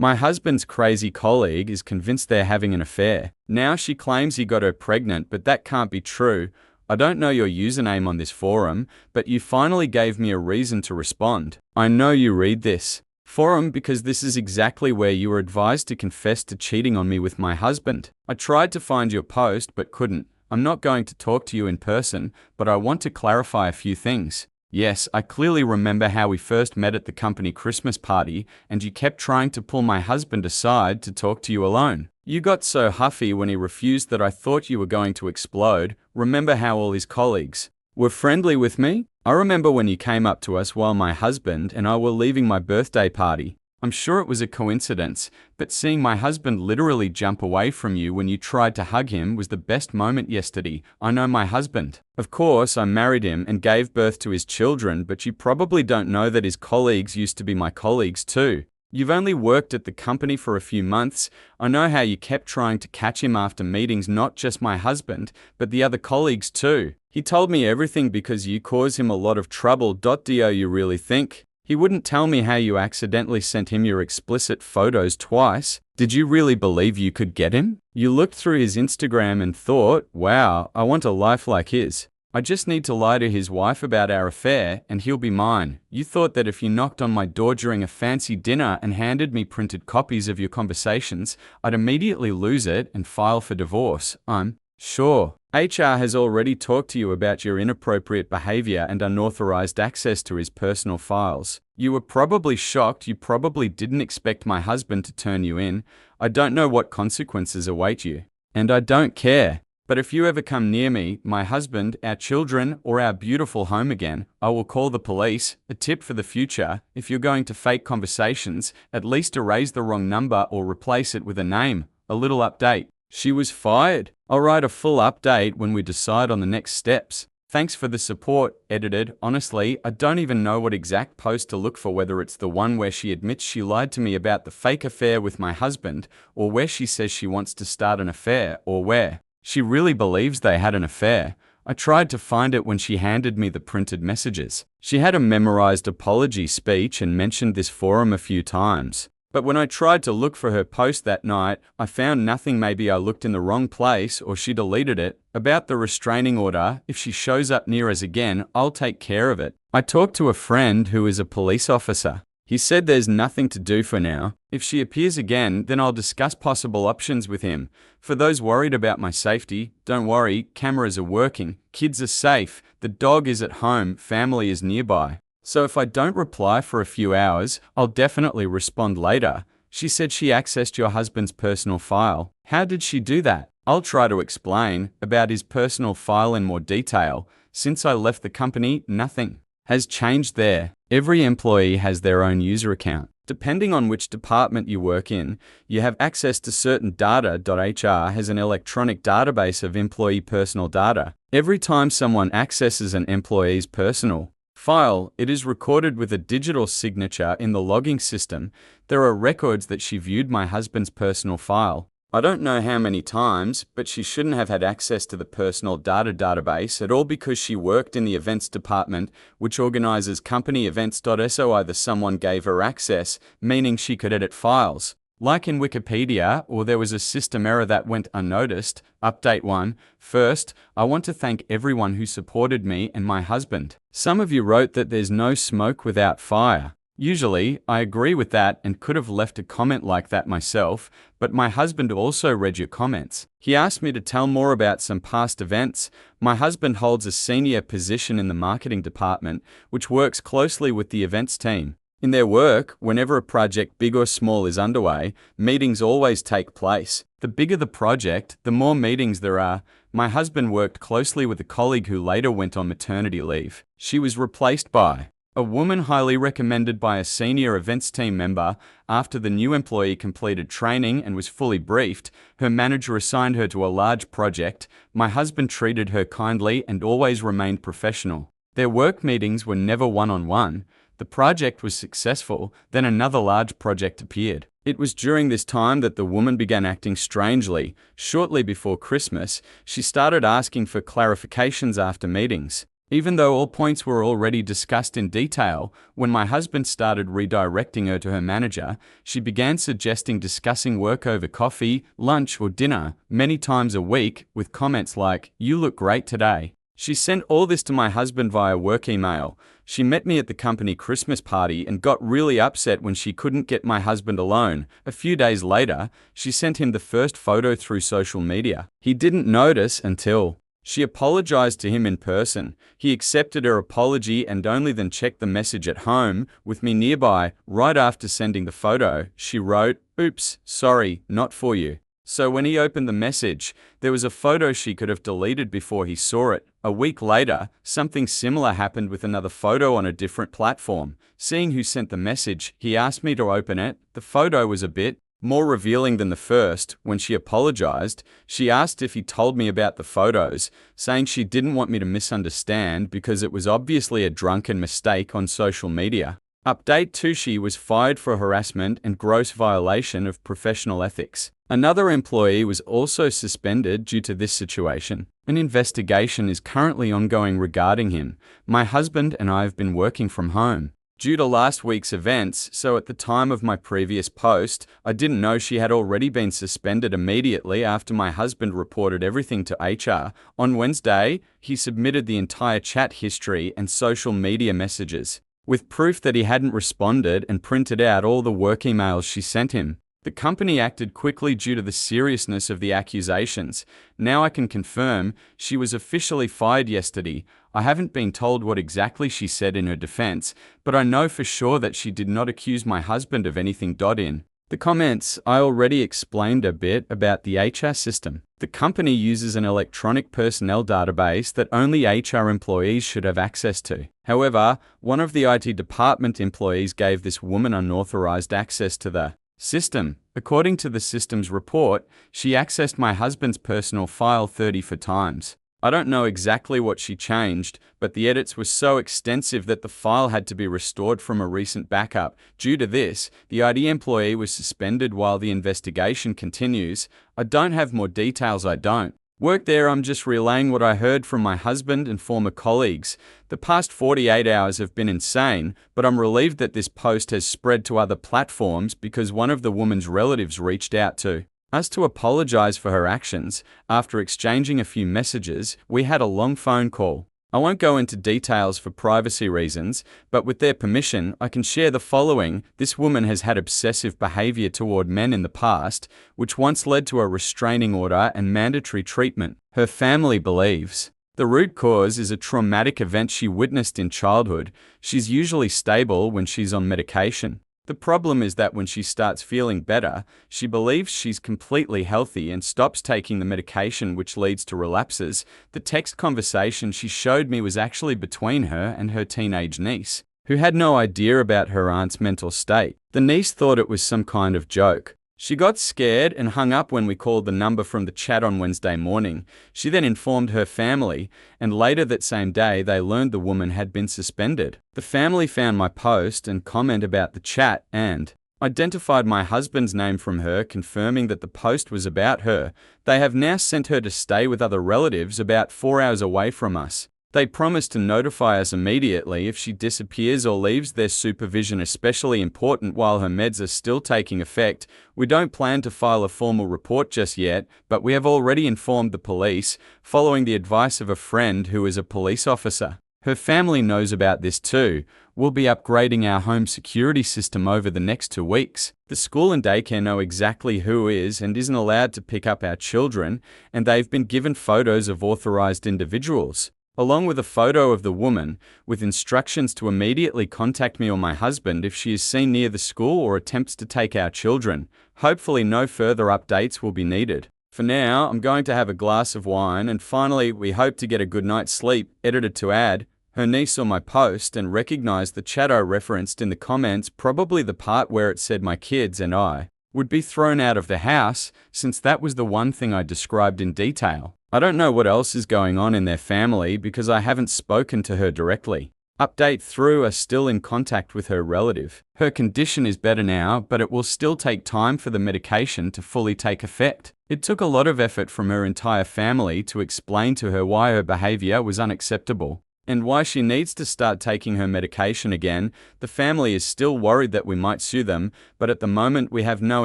My husband's crazy colleague is convinced they're having an affair. Now she claims he got her pregnant, but that can't be true. I don't know your username on this forum, but you finally gave me a reason to respond. I know you read this forum because this is exactly where you were advised to confess to cheating on me with my husband. I tried to find your post but couldn't. I'm not going to talk to you in person, but I want to clarify a few things. Yes, I clearly remember how we first met at the company Christmas party, and you kept trying to pull my husband aside to talk to you alone. You got so huffy when he refused that I thought you were going to explode. Remember how all his colleagues were friendly with me? I remember when you came up to us while my husband and I were leaving my birthday party. I'm sure it was a coincidence, but seeing my husband literally jump away from you when you tried to hug him was the best moment yesterday. I know my husband. Of course, I married him and gave birth to his children, but you probably don't know that his colleagues used to be my colleagues too. You've only worked at the company for a few months. I know how you kept trying to catch him after meetings, not just my husband, but the other colleagues too. He told me everything because you cause him a lot of trouble. Do you really think he wouldn't tell me how you accidentally sent him your explicit photos twice? Did you really believe you could get him? You looked through his Instagram and thought, wow, I want a life like his. I just need to lie to his wife about our affair and he'll be mine. You thought that if you knocked on my door during a fancy dinner and handed me printed copies of your conversations, I'd immediately lose it and file for divorce. I'm sure HR has already talked to you about your inappropriate behavior and unauthorized access to his personal files. You were probably shocked. You probably didn't expect my husband to turn you in. I don't know what consequences await you, and I don't care. But if you ever come near me, my husband, our children, or our beautiful home again, I will call the police. A tip for the future: if you're going to fake conversations, at least erase the wrong number or replace it with a name. A little update. She was fired. I'll write a full update when we decide on the next steps. Thanks for the support. Edited. Honestly, I don't even know what exact post to look for, whether it's the one where she admits she lied to me about the fake affair with my husband, or where she says she wants to start an affair, or where she really believes they had an affair. I tried to find it when she handed me the printed messages. She had a memorized apology speech and mentioned this forum a few times. But when I tried to look for her post that night, I found nothing. Maybe I looked in the wrong place or she deleted it. About the restraining order, if she shows up near us again, I'll take care of it. I talked to a friend who is a police officer. He said there's nothing to do for now. If she appears again, then I'll discuss possible options with him. For those worried about my safety, don't worry, cameras are working, kids are safe, the dog is at home, family is nearby. So if I don't reply for a few hours, I'll definitely respond later. She said she accessed your husband's personal file. How did she do that? I'll try to explain about his personal file in more detail. Since I left the company, nothing has changed there. Every employee has their own user account. Depending on which department you work in, you have access to certain data. HR has an electronic database of employee personal data. Every time someone accesses an employee's personal file, it is recorded with a digital signature in the logging system. There are records that she viewed my husband's personal file. I don't know how many times, but she shouldn't have had access to the personal data database at all because she worked in the events department, which organizes company events. So either someone gave her access, meaning she could edit files, like in Wikipedia, or there was a system error that went unnoticed. Update 1. First, I want to thank everyone who supported me and my husband. Some of you wrote that there's no smoke without fire. Usually, I agree with that and could have left a comment like that myself, but my husband also read your comments. He asked me to tell more about some past events. My husband holds a senior position in the marketing department, which works closely with the events team. In their work, whenever a project, big or small, is underway, meetings always take place. The bigger the project, the more meetings there are. My husband worked closely with a colleague who later went on maternity leave. She was replaced by a woman highly recommended by a senior events team member. After the new employee completed training and was fully briefed, her manager assigned her to a large project. My husband treated her kindly and always remained professional. Their work meetings were never one-on-one. The project was successful, then another large project appeared. It was during this time that the woman began acting strangely. Shortly before Christmas, she started asking for clarifications after meetings. Even though all points were already discussed in detail, when my husband started redirecting her to her manager, she began suggesting discussing work over coffee, lunch, or dinner many times a week with comments like, "You look great today." She sent all this to my husband via work email. She met me at the company Christmas party and got really upset when she couldn't get my husband alone. A few days later, she sent him the first photo through social media. He didn't notice until she apologized to him in person. He accepted her apology and only then checked the message at home, with me nearby. Right after sending the photo, she wrote, "Oops, sorry, not for you." So when he opened the message, there was a photo she could have deleted before he saw it. A week later, something similar happened with another photo on a different platform. Seeing who sent the message, he asked me to open it. The photo was a bit more revealing than the first. When she apologized, she asked if he told me about the photos, saying she didn't want me to misunderstand because it was obviously a drunken mistake on social media. Update 2: She was fired for harassment and gross violation of professional ethics. Another employee was also suspended due to this situation. An investigation is currently ongoing regarding him. My husband and I have been working from home due to last week's events, so at the time of my previous post, I didn't know she had already been suspended immediately after my husband reported everything to HR. On Wednesday, he submitted the entire chat history and social media messages, with proof that he hadn't responded, and printed out all the work emails she sent him. The company acted quickly due to the seriousness of the accusations. Now I can confirm she was officially fired yesterday. I haven't been told what exactly she said in her defense, but I know for sure that she did not accuse my husband of anything. In the comments, I already explained a bit about the HR system. The company uses an electronic personnel database that only HR employees should have access to. However, one of the IT department employees gave this woman unauthorized access to the system. According to the system's report, she accessed my husband's personal file 34 times. I don't know exactly what she changed, but the edits were so extensive that the file had to be restored from a recent backup. Due to this, the ID employee was suspended while the investigation continues. I don't have more details. I don't work there. I'm just relaying what I heard from my husband and former colleagues. The past 48 hours have been insane, but I'm relieved that this post has spread to other platforms because one of the woman's relatives reached out to us to apologize for her actions. After exchanging a few messages, we had a long phone call. I won't go into details for privacy reasons, but with their permission, I can share the following. This woman has had obsessive behavior toward men in the past, which once led to a restraining order and mandatory treatment. Her family believes the root cause is a traumatic event she witnessed in childhood. She's usually stable when she's on medication. The problem is that when she starts feeling better, she believes she's completely healthy and stops taking the medication, which leads to relapses. The text conversation she showed me was actually between her and her teenage niece, who had no idea about her aunt's mental state. The niece thought it was some kind of joke. She got scared and hung up when we called the number from the chat on Wednesday morning. She then informed her family, and later that same day they learned the woman had been suspended. The family found my post and comment about the chat and identified my husband's name from her, confirming that the post was about her. They have now sent her to stay with other relatives about 4 hours away from us. They promised to notify us immediately if she disappears or leaves. Their supervision especially important while her meds are still taking effect. We don't plan to file a formal report just yet, but we have already informed the police, following the advice of a friend who is a police officer. Her family knows about this too. We'll be upgrading our home security system over the next 2 weeks. The school and daycare know exactly who is and isn't allowed to pick up our children, and they've been given photos of authorized individuals, along with a photo of the woman, with instructions to immediately contact me or my husband if she is seen near the school or attempts to take our children. Hopefully no further updates will be needed. For now, I'm going to have a glass of wine, and finally, we hope to get a good night's sleep. Edited to add, her niece saw my post and recognized the chat I referenced in the comments, probably the part where it said my kids and I would be thrown out of the house, since that was the one thing I described in detail. I don't know what else is going on in their family because I haven't spoken to her directly. Update through are still in contact with her relative. Her condition is better now, but it will still take time for the medication to fully take effect. It took a lot of effort from her entire family to explain to her why her behavior was unacceptable. and why she needs to start taking her medication again. The family is still worried that we might sue them, but at the moment we have no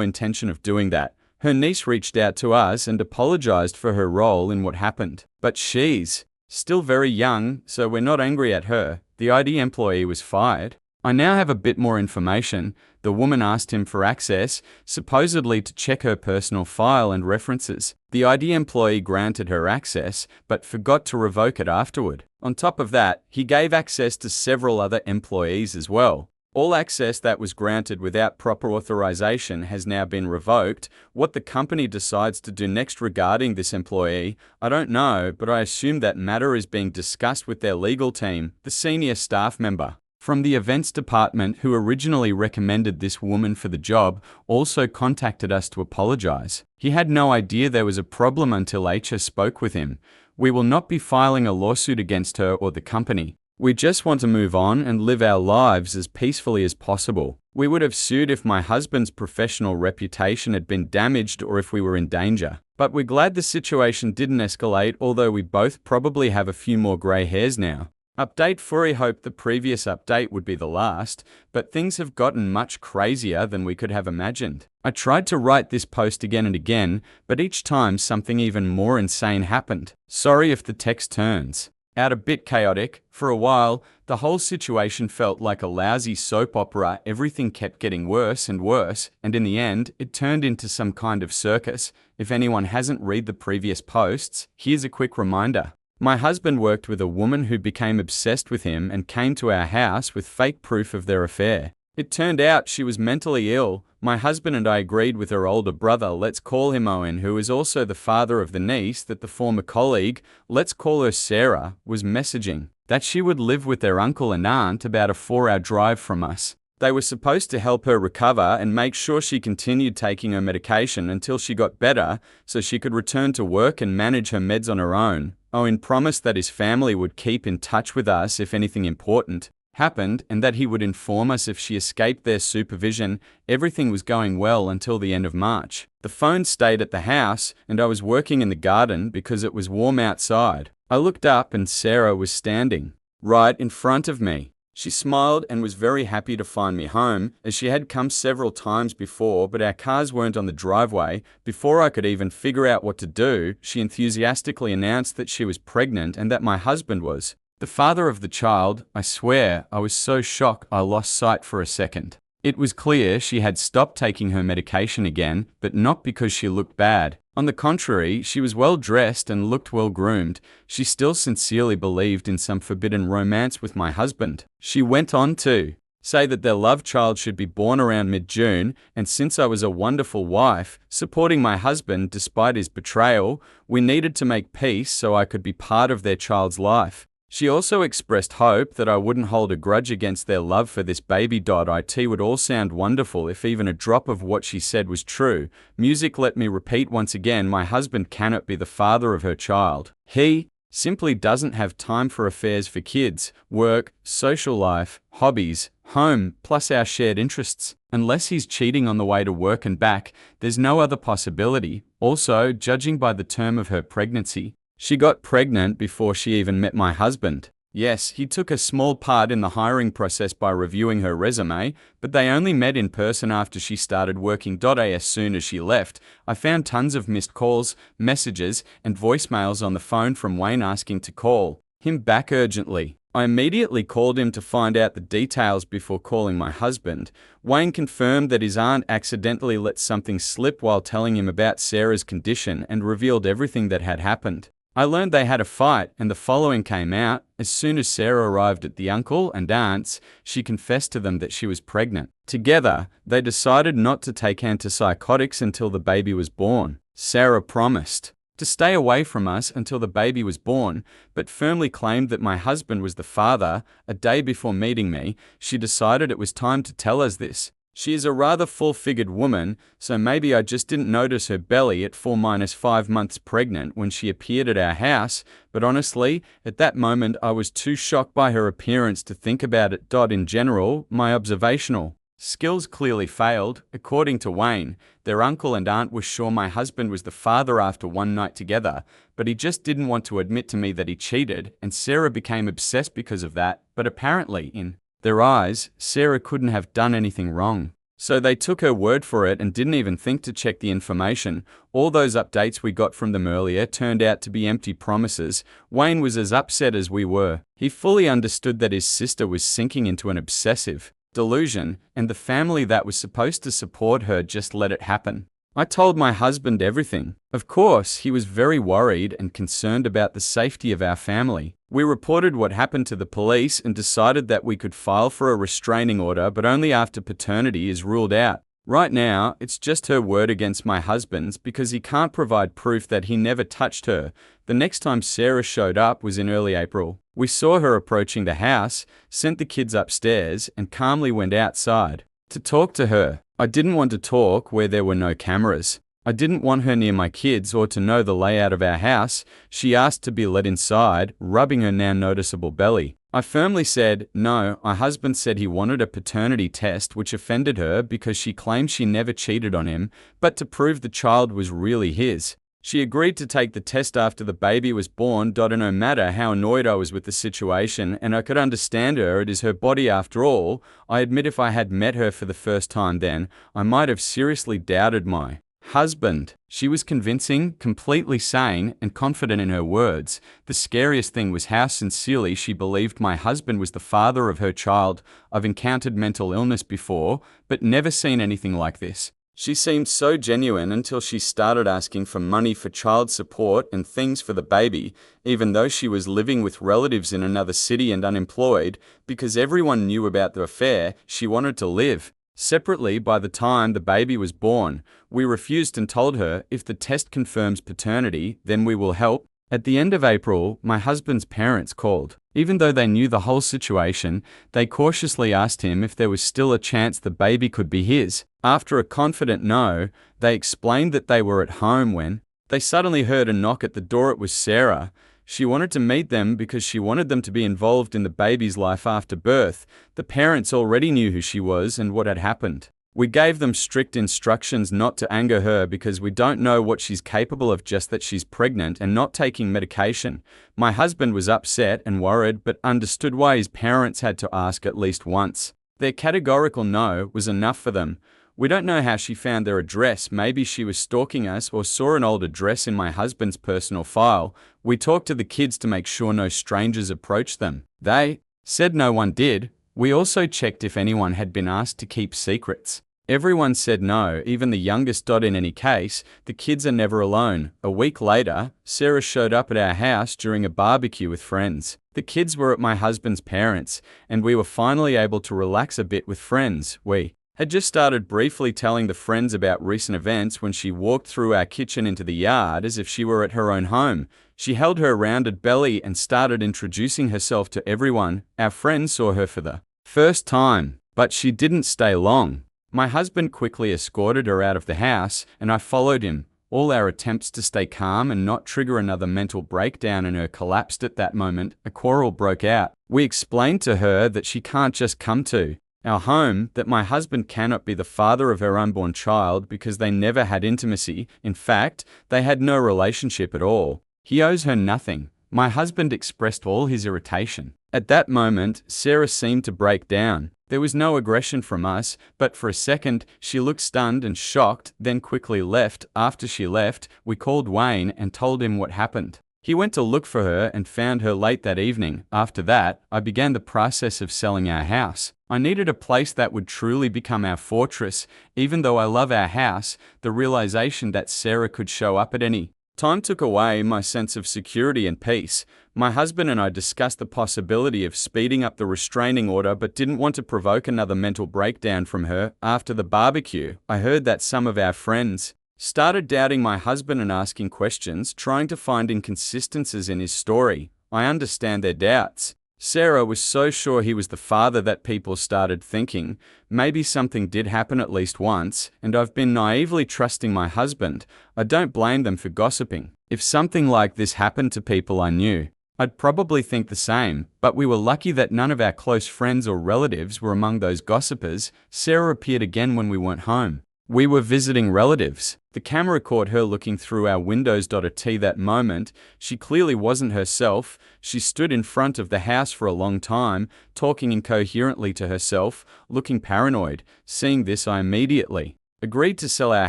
intention of doing that. Her niece reached out to us and apologized for her role in what happened. But she's still very young, so we're not angry at her. The ID employee was fired. I now have a bit more information. The woman asked him for access, supposedly to check her personal file and references. The ID employee granted her access, but forgot to revoke it afterward. On top of that, he gave access to several other employees as well. All access that was granted without proper authorization has now been revoked. What the company decides to do next regarding this employee, I don't know, but I assume that matter is being discussed with their legal team, the senior staff member from the events department who originally recommended this woman for the job also contacted us to apologize. He had no idea there was a problem until HR spoke with him. We will not be filing a lawsuit against her or the company. We just want to move on and live our lives as peacefully as possible. We would have sued if my husband's professional reputation had been damaged or if we were in danger. But we're glad the situation didn't escalate, although we both probably have a few more grey hairs now. Update Furry hoped the previous update would be the last, but things have gotten much crazier than we could have imagined. I tried to write this post again and again, but each time something even more insane happened. Sorry if the text turns out a bit chaotic. For a while, the whole situation felt like a lousy soap opera. Everything kept getting worse and worse, and in the end, it turned into some kind of circus. If anyone hasn't read the previous posts, here's a quick reminder. My husband worked with a woman who became obsessed with him and came to our house with fake proof of their affair. It turned out she was mentally ill. My husband and I agreed with her older brother, let's call him Owen, who is also the father of the niece that the former colleague, let's call her Sarah, was messaging, that she would live with their uncle and aunt about a 4-hour drive from us. They were supposed to help her recover and make sure she continued taking her medication until she got better so she could return to work and manage her meds on her own. Owen promised that his family would keep in touch with us if anything important happened and that he would inform us if she escaped their supervision. Everything was going well until the end of March. The phone stayed at the house and I was working in the garden because it was warm outside. I looked up and Sarah was standing right in front of me. She smiled and was very happy to find me home, as she had come several times before, but our cars weren't on the driveway. Before I could even figure out what to do, she enthusiastically announced that she was pregnant and that my husband was the father of the child. I swear, I was so shocked I lost sight for a second. It was clear she had stopped taking her medication again, but not because she looked bad. On the contrary, she was well dressed and looked well groomed. She still sincerely believed in some forbidden romance with my husband. She went on to say that their love child should be born around mid-June, and since I was a wonderful wife, supporting my husband despite his betrayal, we needed to make peace so I could be part of their child's life. She also expressed hope that I wouldn't hold a grudge against their love for this baby. It would all sound wonderful if even a drop of what she said was true. Music. Let me repeat once again, my husband cannot be the father of her child. He simply doesn't have time for affairs for kids, work, social life, hobbies, home, plus our shared interests. Unless he's cheating on the way to work and back, there's no other possibility. Also, judging by the term of her pregnancy, she got pregnant before she even met my husband. Yes, he took a small part in the hiring process by reviewing her resume, but they only met in person after she started working. As soon as she left, I found tons of missed calls, messages, and voicemails on the phone from Wayne asking to call him back urgently. I immediately called him to find out the details before calling my husband. Wayne confirmed that his aunt accidentally let something slip while telling him about Sarah's condition and revealed everything that had happened. I learned they had a fight, and the following came out. As soon as Sarah arrived at the uncle and aunt's, she confessed to them that she was pregnant. Together, they decided not to take antipsychotics until the baby was born. Sarah promised to stay away from us until the baby was born, but firmly claimed that my husband was the father. A day before meeting me, she decided it was time to tell us this. She is a rather full-figured woman, so maybe I just didn't notice her belly at 4-5 months pregnant when she appeared at our house, but honestly, at that moment I was too shocked by her appearance to think about it. In general, my observational Skills clearly failed. According to Wayne, their uncle and aunt were sure my husband was the father after one night together, but he just didn't want to admit to me that he cheated, and Sarah became obsessed because of that, but apparently, in their eyes, Sarah couldn't have done anything wrong. So they took her word for it and didn't even think to check the information. All those updates we got from them earlier turned out to be empty promises. Wayne was as upset as we were. He fully understood that his sister was sinking into an obsessive delusion, and the family that was supposed to support her just let it happen. I told my husband everything. Of course, he was very worried and concerned about the safety of our family. We reported what happened to the police and decided that we could file for a restraining order, but only after paternity is ruled out. Right now, it's just her word against my husband's because he can't provide proof that he never touched her. The next time Sarah showed up was in early April. We saw her approaching the house, sent the kids upstairs, and calmly went outside to talk to her. I didn't want to talk where there were no cameras. I didn't want her near my kids or to know the layout of our house. She asked to be let inside, rubbing her now noticeable belly. I firmly said, no. My husband said he wanted a paternity test, which offended her because she claimed she never cheated on him, but to prove the child was really his. She agreed to take the test after the baby was born. No matter how annoyed I was with the situation, and I could understand her, it is her body after all. I admit if I had met her for the first time then, I might have seriously doubted my husband. She was convincing, completely sane, and confident in her words. The scariest thing was how sincerely she believed my husband was the father of her child. I've encountered mental illness before, but never seen anything like this. She seemed so genuine until she started asking for money for child support and things for the baby, even though she was living with relatives in another city and unemployed. Because everyone knew about the affair, she wanted to live separately. By the time the baby was born, we refused and told her, if the test confirms paternity, then we will help. At the end of April, my husband's parents called. Even though they knew the whole situation, they cautiously asked him if there was still a chance the baby could be his. After a confident no, they explained that they were at home when they suddenly heard a knock at the door. It was Sarah. She wanted to meet them because she wanted them to be involved in the baby's life after birth. The parents already knew who she was and what had happened. We gave them strict instructions not to anger her because we don't know what she's capable of, just that she's pregnant and not taking medication. My husband was upset and worried, but understood why his parents had to ask at least once. Their categorical no was enough for them. We don't know how she found their address. Maybe she was stalking us or saw an old address in my husband's personal file. We talked to the kids to make sure no strangers approached them. They said no one did. We also checked if anyone had been asked to keep secrets. Everyone said no, even the youngest. In any case, the kids are never alone. A week later, Sarah showed up at our house during a barbecue with friends. The kids were at my husband's parents', and we were finally able to relax a bit with friends. We had just started briefly telling the friends about recent events when she walked through our kitchen into the yard as if she were at her own home. She held her rounded belly and started introducing herself to everyone. Our friends saw her for the first time, but she didn't stay long. My husband quickly escorted her out of the house, and I followed him. All our attempts to stay calm and not trigger another mental breakdown in her collapsed at that moment. A quarrel broke out. We explained to her that she can't just come to our home, that my husband cannot be the father of her unborn child because they never had intimacy. In fact, they had no relationship at all. He owes her nothing. My husband expressed all his irritation. At that moment, Sarah seemed to break down. There was no aggression from us, but for a second, she looked stunned and shocked, then quickly left. After she left, we called Wayne and told him what happened. He went to look for her and found her late that evening. After that, I began the process of selling our house. I needed a place that would truly become our fortress. Even though I love our house, the realization that Sarah could show up at any time took away my sense of security and peace. My husband and I discussed the possibility of speeding up the restraining order, but didn't want to provoke another mental breakdown from her. After the barbecue, I heard that some of our friends started doubting my husband and asking questions, trying to find inconsistencies in his story. I understand their doubts. Sarah was so sure he was the father that people started thinking maybe something did happen at least once, and I've been naively trusting my husband. I don't blame them for gossiping. If something like this happened to people I knew, I'd probably think the same, but we were lucky that none of our close friends or relatives were among those gossipers. Sarah appeared again when we weren't home. We were visiting relatives. The camera caught her looking through our windows. At that moment, she clearly wasn't herself. She stood in front of the house for a long time, talking incoherently to herself, looking paranoid. Seeing this, I immediately agreed to sell our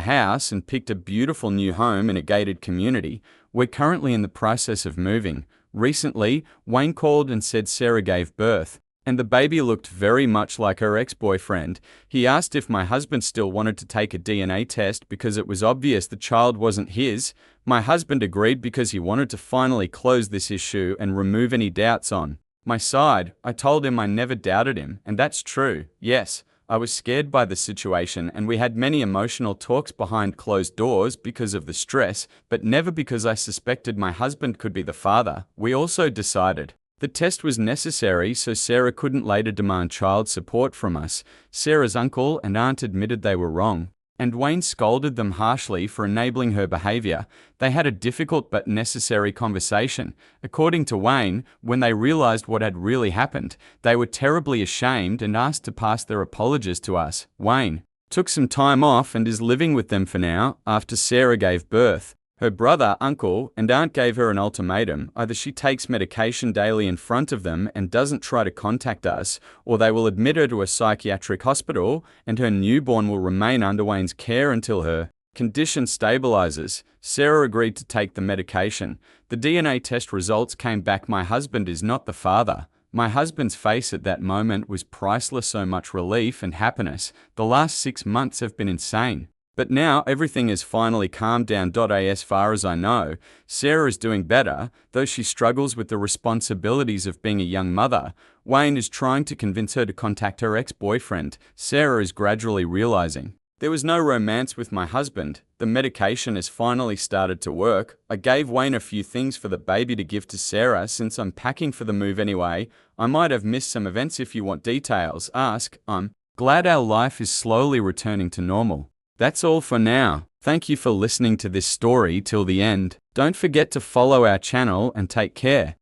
house and picked a beautiful new home in a gated community. We're currently in the process of moving. Recently, Wayne called and said Sarah gave birth, and the baby looked very much like her ex-boyfriend. He asked if my husband still wanted to take a DNA test because it was obvious the child wasn't his. My husband agreed because he wanted to finally close this issue and remove any doubts on my side. I told him I never doubted him, and that's true. Yes, I was scared by the situation, and we had many emotional talks behind closed doors because of the stress, but never because I suspected my husband could be the father. We also decided the test was necessary so Sarah couldn't later demand child support from us. Sarah's uncle and aunt admitted they were wrong, and Wayne scolded them harshly for enabling her behavior. They had a difficult but necessary conversation. According to Wayne, when they realized what had really happened, they were terribly ashamed and asked to pass their apologies to us. Wayne took some time off and is living with them for now after Sarah gave birth. Her brother, uncle, and aunt gave her an ultimatum. Either she takes medication daily in front of them and doesn't try to contact us, or they will admit her to a psychiatric hospital and her newborn will remain under Wayne's care until her condition stabilizes. Sarah agreed to take the medication. The DNA test results came back. My husband is not the father. My husband's face at that moment was priceless. So much relief and happiness. The last 6 months have been insane. But now everything is finally calmed down. As far as I know, Sarah is doing better, though she struggles with the responsibilities of being a young mother. Wayne is trying to convince her to contact her ex-boyfriend. Sarah is gradually realizing there was no romance with my husband. The medication has finally started to work. I gave Wayne a few things for the baby to give to Sarah since I'm packing for the move anyway. I might have missed some events. If you want details, ask. I'm glad our life is slowly returning to normal. That's all for now. Thank you for listening to this story till the end. Don't forget to follow our channel and take care.